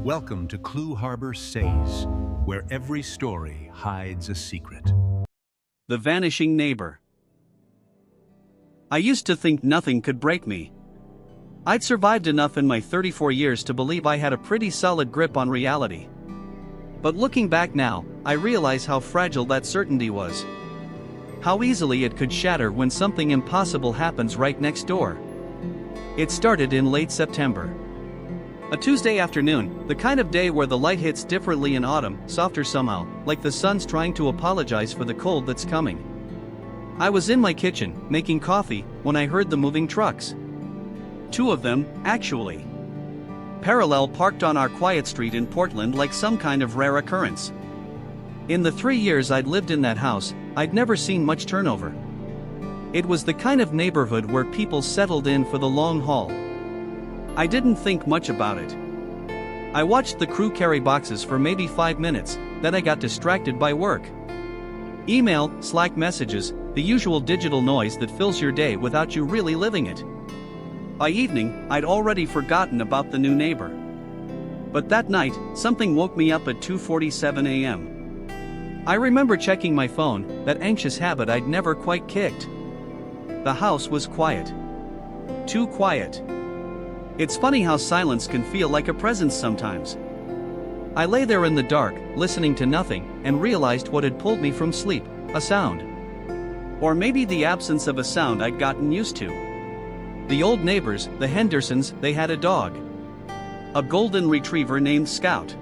Welcome to Clue Harbor Says, where every story hides a secret. The Vanishing Neighbor. I used to think nothing could break me. I'd survived enough in my 34 years to believe I had a pretty solid grip on reality. But looking back now, I realize how fragile that certainty was. How easily it could shatter when something impossible happens right next door. It started in late September. A Tuesday afternoon, the kind of day where the light hits differently in autumn, softer somehow, like the sun's trying to apologize for the cold that's coming. I was in my kitchen, making coffee, when I heard the moving trucks. Two of them, actually. Parallel parked on our quiet street in Portland like some kind of rare occurrence. In the 3 years I'd lived in that house, I'd never seen much turnover. It was the kind of neighborhood where people settled in for the long haul. I didn't think much about it. I watched the crew carry boxes for maybe 5 minutes, then I got distracted by work. Email, Slack messages, the usual digital noise that fills your day without you really living it. By evening, I'd already forgotten about the new neighbor. But that night, something woke me up at 2:47 a.m. I remember checking my phone, that anxious habit I'd never quite kicked. The house was quiet. Too quiet. It's funny how silence can feel like a presence sometimes. I lay there in the dark, listening to nothing, and realized what had pulled me from sleep: a sound. Or maybe the absence of a sound I'd gotten used to. The old neighbors, the Hendersons, they had a dog. A golden retriever named Scout.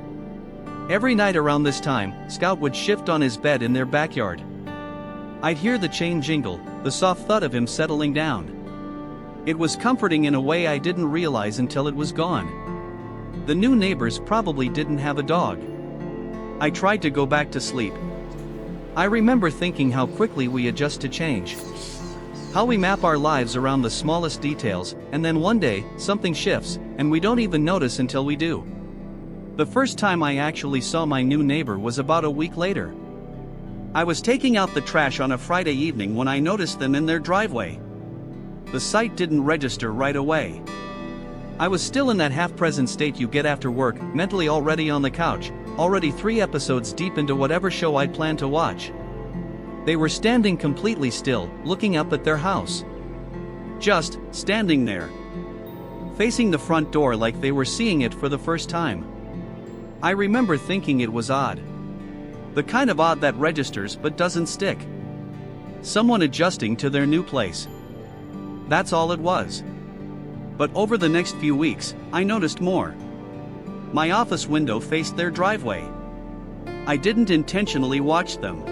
Every night around this time, Scout would shift on his bed in their backyard. I'd hear the chain jingle, the soft thud of him settling down. It was comforting in a way I didn't realize until it was gone. The new neighbors probably didn't have a dog. I tried to go back to sleep. I remember thinking how quickly we adjust to change. How we map our lives around the smallest details, and then one day, something shifts, and we don't even notice until we do. The first time I actually saw my new neighbor was about a week later. I was taking out the trash on a Friday evening when I noticed them in their driveway. The sight didn't register right away. I was still in that half-present state you get after work, mentally already on the couch, already 3 episodes deep into whatever show I'd planned to watch. They were standing completely still, looking up at their house. Just standing there. Facing the front door like they were seeing it for the first time. I remember thinking it was odd. The kind of odd that registers but doesn't stick. Someone adjusting to their new place. That's all it was. But over the next few weeks, I noticed more. My office window faced their driveway. I didn't intentionally watch them.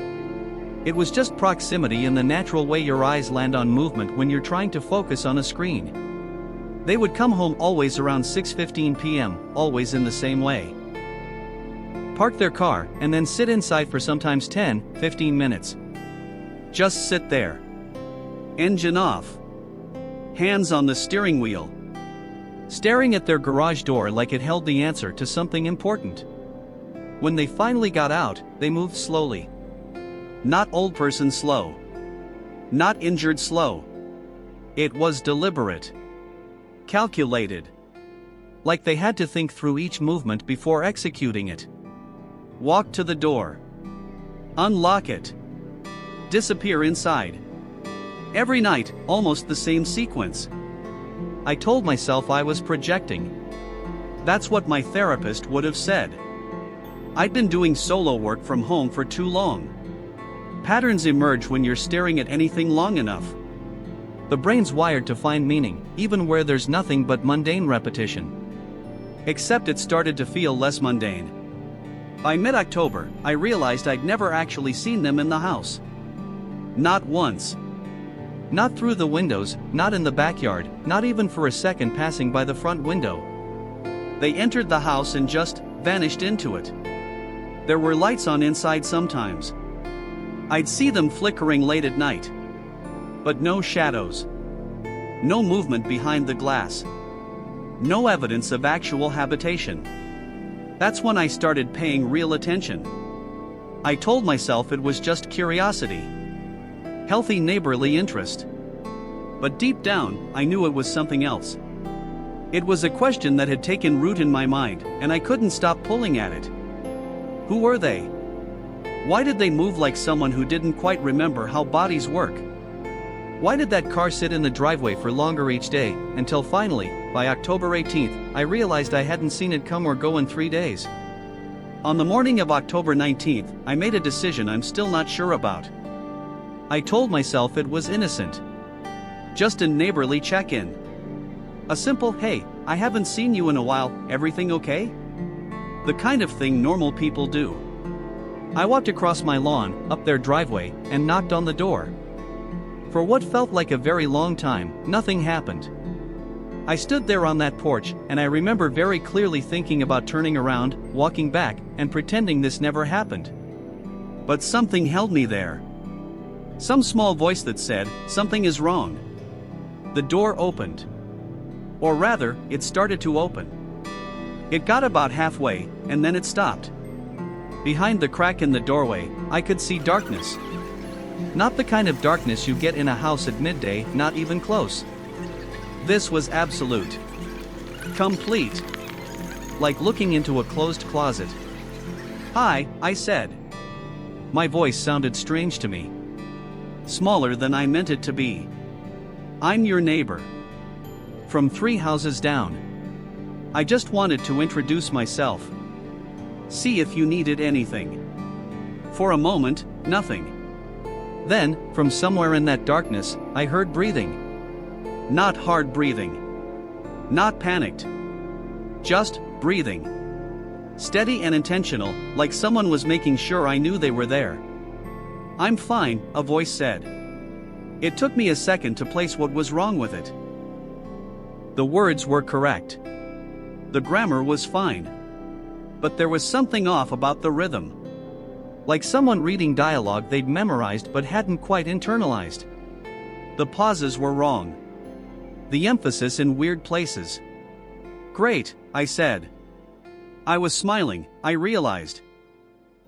It was just proximity and the natural way your eyes land on movement when you're trying to focus on a screen. They would come home always around 6:15 p.m., always in the same way. Park their car, and then sit inside for sometimes 10-15 minutes. Just sit there. Engine off. Hands on the steering wheel. Staring at their garage door like it held the answer to something important. When they finally got out, they moved slowly. Not old person slow. Not injured slow. It was deliberate. Calculated. Like they had to think through each movement before executing it. Walk to the door. Unlock it. Disappear inside. Every night, almost the same sequence. I told myself I was projecting. That's what my therapist would have said. I'd been doing solo work from home for too long. Patterns emerge when you're staring at anything long enough. The brain's wired to find meaning, even where there's nothing but mundane repetition. Except it started to feel less mundane. By mid-October, I realized I'd never actually seen them in the house. Not once. Not through the windows, not in the backyard, not even for a second passing by the front window. They entered the house and just vanished into it. There were lights on inside sometimes. I'd see them flickering late at night. But no shadows. No movement behind the glass. No evidence of actual habitation. That's when I started paying real attention. I told myself it was just curiosity. Healthy neighborly interest. But deep down, I knew it was something else. It was a question that had taken root in my mind, and I couldn't stop pulling at it. Who were they? Why did they move like someone who didn't quite remember how bodies work? Why did that car sit in the driveway for longer each day, until finally, by October 18th, I realized I hadn't seen it come or go in 3 days? On the morning of October 19th, I made a decision I'm still not sure about. I told myself it was innocent. Just a neighborly check-in. A simple, "Hey, I haven't seen you in a while, everything okay?" The kind of thing normal people do. I walked across my lawn, up their driveway, and knocked on the door. For what felt like a very long time, nothing happened. I stood there on that porch, and I remember very clearly thinking about turning around, walking back, and pretending this never happened. But something held me there. Some small voice that said, "Something is wrong." The door opened. Or rather, it started to open. It got about halfway, and then it stopped. Behind the crack in the doorway, I could see darkness. Not the kind of darkness you get in a house at midday, not even close. This was absolute. Complete. Like looking into a closed closet. "Hi," I said. My voice sounded strange to me. Smaller than I meant it to be. "I'm your neighbor. From 3 houses down. I just wanted to introduce myself. See if you needed anything." For a moment, nothing. Then, from somewhere in that darkness, I heard breathing. Not hard breathing. Not panicked. Just breathing. Steady and intentional, like someone was making sure I knew they were there. "I'm fine," a voice said. It took me a second to place what was wrong with it. The words were correct. The grammar was fine. But there was something off about the rhythm. Like someone reading dialogue they'd memorized but hadn't quite internalized. The pauses were wrong. The emphasis in weird places. "Great," I said. I was smiling, I realized.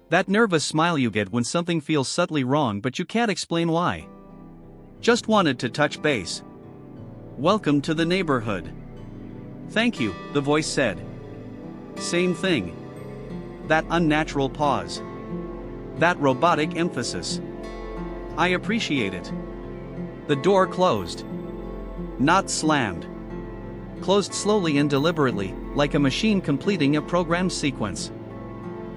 That nervous smile you get when something feels subtly wrong but you can't explain why. Just wanted to touch base. "Welcome to the neighborhood." "Thank you," the voice said. Same thing. That unnatural pause. That robotic emphasis. "I appreciate it." The door closed. Not slammed. Closed slowly and deliberately, like a machine completing a programmed sequence.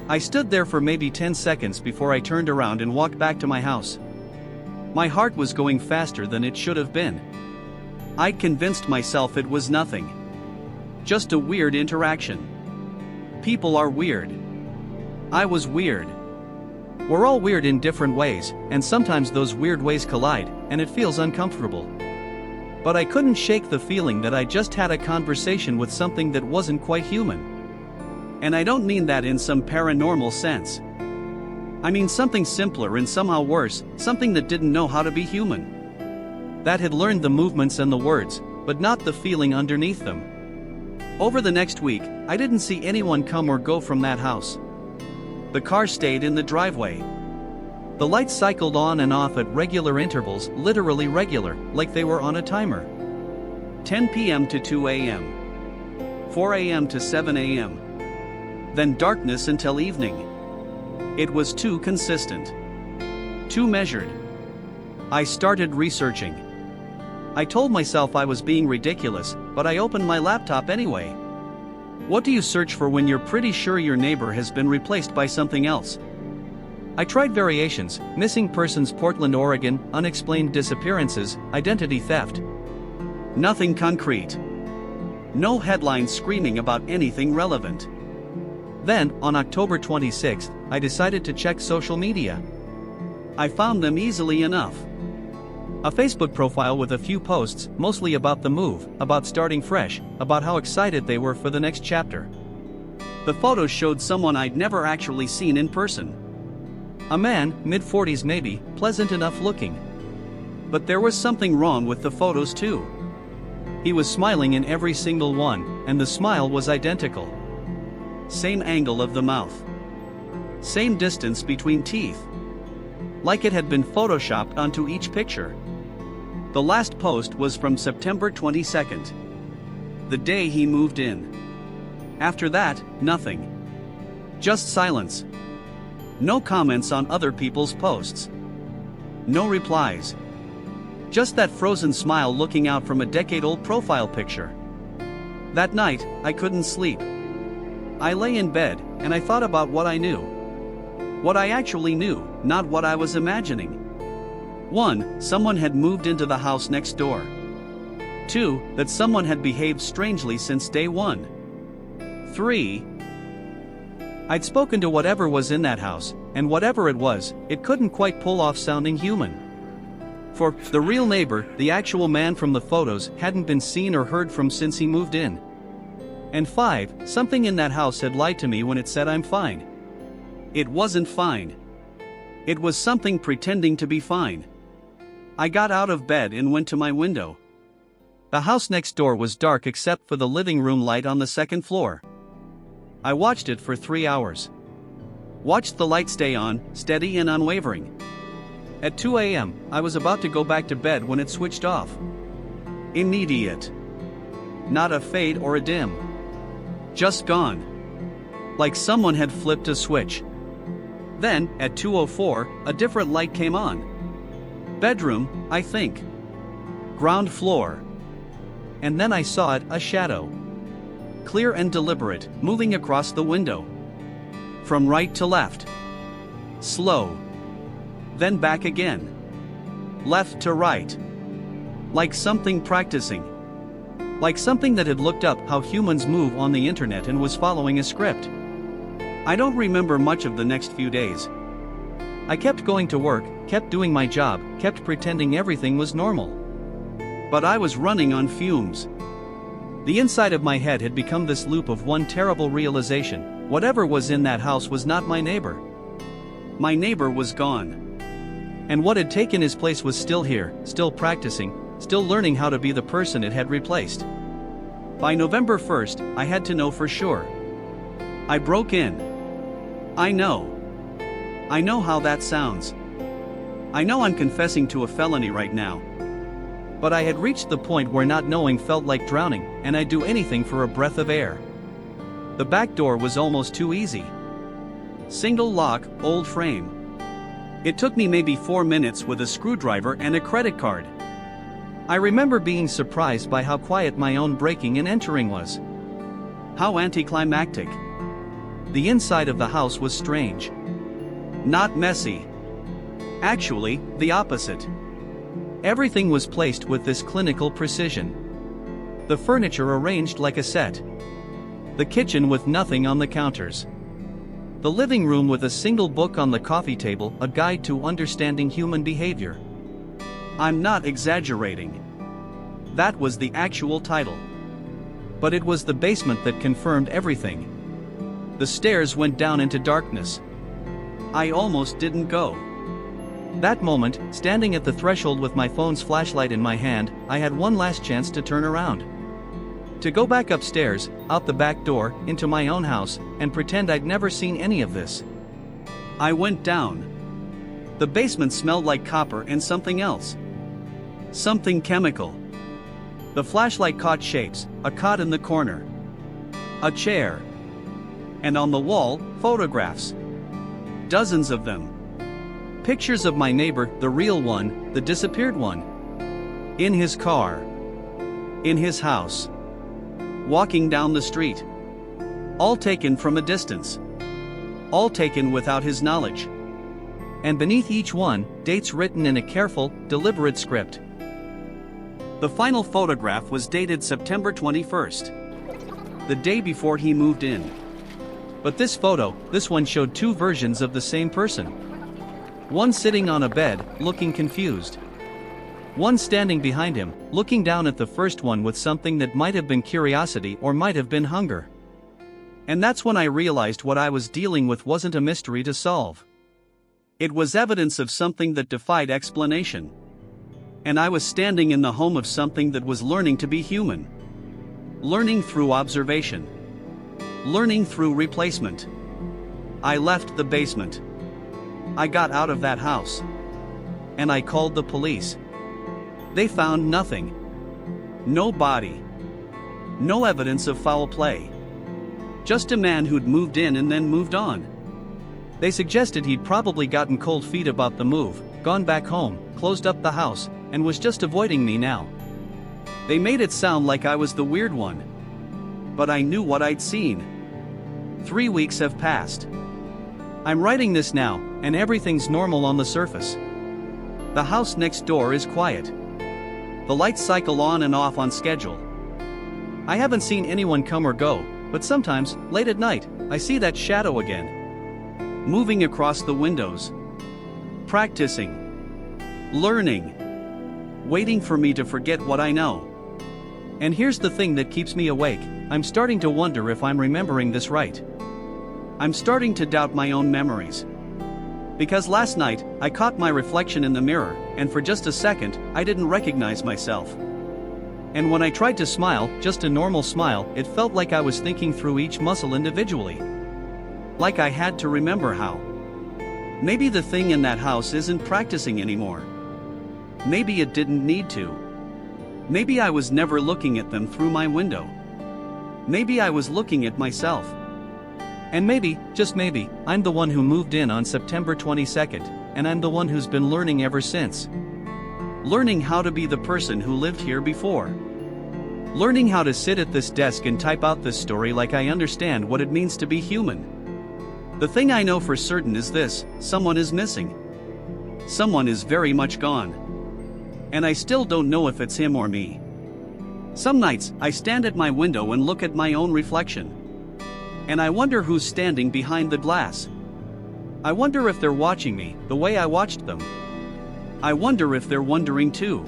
I stood there for maybe 10 seconds before I turned around and walked back to my house. My heart was going faster than it should have been. I convinced myself it was nothing. Just a weird interaction. People are weird. I was weird. We're all weird in different ways, and sometimes those weird ways collide, and it feels uncomfortable. But I couldn't shake the feeling that I just had a conversation with something that wasn't quite human. And I don't mean that in some paranormal sense. I mean something simpler and somehow worse, something that didn't know how to be human. That had learned the movements and the words, but not the feeling underneath them. Over the next week, I didn't see anyone come or go from that house. The car stayed in the driveway. The lights cycled on and off at regular intervals, literally regular, like they were on a timer. 10 p.m. to 2 a.m. 4 a.m. to 7 a.m. Then darkness until evening. It was too consistent. Too measured. I started researching. I told myself I was being ridiculous, but I opened my laptop anyway. What do you search for when you're pretty sure your neighbor has been replaced by something else? I tried variations: missing persons, Portland, Oregon, unexplained disappearances, identity theft. Nothing concrete. No headlines screaming about anything relevant. Then, on October 26th, I decided to check social media. I found them easily enough. A Facebook profile with a few posts, mostly about the move, about starting fresh, about how excited they were for the next chapter. The photos showed someone I'd never actually seen in person. A man, mid-40s maybe, pleasant enough looking. But there was something wrong with the photos too. He was smiling in every single one, and the smile was identical. Same angle of the mouth. Same distance between teeth. Like it had been photoshopped onto each picture. The last post was from September 22nd. The day he moved in. After that, nothing. Just silence. No comments on other people's posts. No replies. Just that frozen smile looking out from a decade-old profile picture. That night, I couldn't sleep. I lay in bed, and I thought about what I knew. What I actually knew, not what I was imagining. 1. Someone had moved into the house next door. 2. That someone had behaved strangely since day 1. 3. I'd spoken to whatever was in that house, and whatever it was, it couldn't quite pull off sounding human. For the real neighbor, the actual man from the photos, hadn't been seen or heard from since he moved in. And 5. Something in that house had lied to me when it said I'm fine. It wasn't fine. It was something pretending to be fine. I got out of bed and went to my window. The house next door was dark except for the living room light on the second floor. I watched it for 3 hours. Watched the light stay on, steady and unwavering. At 2 a.m., I was about to go back to bed when it switched off. Immediate. Not a fade or a dim. Just gone. Like someone had flipped a switch. Then, at 2:04, a different light came on. Bedroom, I think. Ground floor. And then I saw it, a shadow. Clear and deliberate, moving across the window. From right to left. Slow. Then back again. Left to right. Like something practicing. Like something that had looked up how humans move on the internet and was following a script. I don't remember much of the next few days. I kept going to work, kept doing my job, kept pretending everything was normal. But I was running on fumes. The inside of my head had become this loop of one terrible realization: whatever was in that house was not my neighbor. My neighbor was gone. And what had taken his place was still here, still practicing, still learning how to be the person it had replaced. By November 1st, I had to know for sure. I broke in. I know how that sounds. I know I'm confessing to a felony right now. But I had reached the point where not knowing felt like drowning, and I'd do anything for a breath of air. The back door was almost too easy. Single lock, old frame. It took me maybe 4 minutes with a screwdriver and a credit card. I remember being surprised by how quiet my own breaking and entering was. How anticlimactic. The inside of the house was strange. Not messy. Actually, the opposite. Everything was placed with this clinical precision. The furniture arranged like a set. The kitchen with nothing on the counters. The living room with a single book on the coffee table, a guide to understanding human behavior. I'm not exaggerating. That was the actual title. But it was the basement that confirmed everything. The stairs went down into darkness. I almost didn't go. That moment, standing at the threshold with my phone's flashlight in my hand, I had one last chance to turn around. To go back upstairs, out the back door, into my own house, and pretend I'd never seen any of this. I went down. The basement smelled like copper and something else. Something chemical. The flashlight caught shapes, a cot in the corner. A chair. And on the wall, photographs. Dozens of them. Pictures of my neighbor, the real one, the disappeared one. In his car. In his house. Walking down the street. All taken from a distance. All taken without his knowledge. And beneath each one, dates written in a careful, deliberate script. The final photograph was dated September 21st. The day before he moved in. But this photo, this one showed two versions of the same person. One sitting on a bed, looking confused. One standing behind him, looking down at the first one with something that might have been curiosity or might have been hunger. And that's when I realized what I was dealing with wasn't a mystery to solve. It was evidence of something that defied explanation. And I was standing in the home of something that was learning to be human. Learning through observation. Learning through replacement. I left the basement. I got out of that house. And I called the police. They found nothing. No body. No evidence of foul play. Just a man who'd moved in and then moved on. They suggested he'd probably gotten cold feet about the move, gone back home, closed up the house, and was just avoiding me now. They made it sound like I was the weird one. But I knew what I'd seen. 3 weeks have passed. I'm writing this now, and everything's normal on the surface. The house next door is quiet. The lights cycle on and off on schedule. I haven't seen anyone come or go, but sometimes, late at night, I see that shadow again. Moving across the windows. Practicing. Learning. Waiting for me to forget what I know. And here's the thing that keeps me awake, I'm starting to wonder if I'm remembering this right. I'm starting to doubt my own memories. Because last night, I caught my reflection in the mirror, and for just a second, I didn't recognize myself. And when I tried to smile, just a normal smile, it felt like I was thinking through each muscle individually. Like I had to remember how. Maybe the thing in that house isn't practicing anymore. Maybe it didn't need to. Maybe I was never looking at them through my window. Maybe I was looking at myself. And maybe, just maybe, I'm the one who moved in on September 22nd, and I'm the one who's been learning ever since. Learning how to be the person who lived here before. Learning how to sit at this desk and type out this story like I understand what it means to be human. The thing I know for certain is this: someone is missing. Someone is very much gone. And I still don't know if it's him or me. Some nights, I stand at my window and look at my own reflection. And I wonder who's standing behind the glass. I wonder if they're watching me, the way I watched them. I wonder if they're wondering too.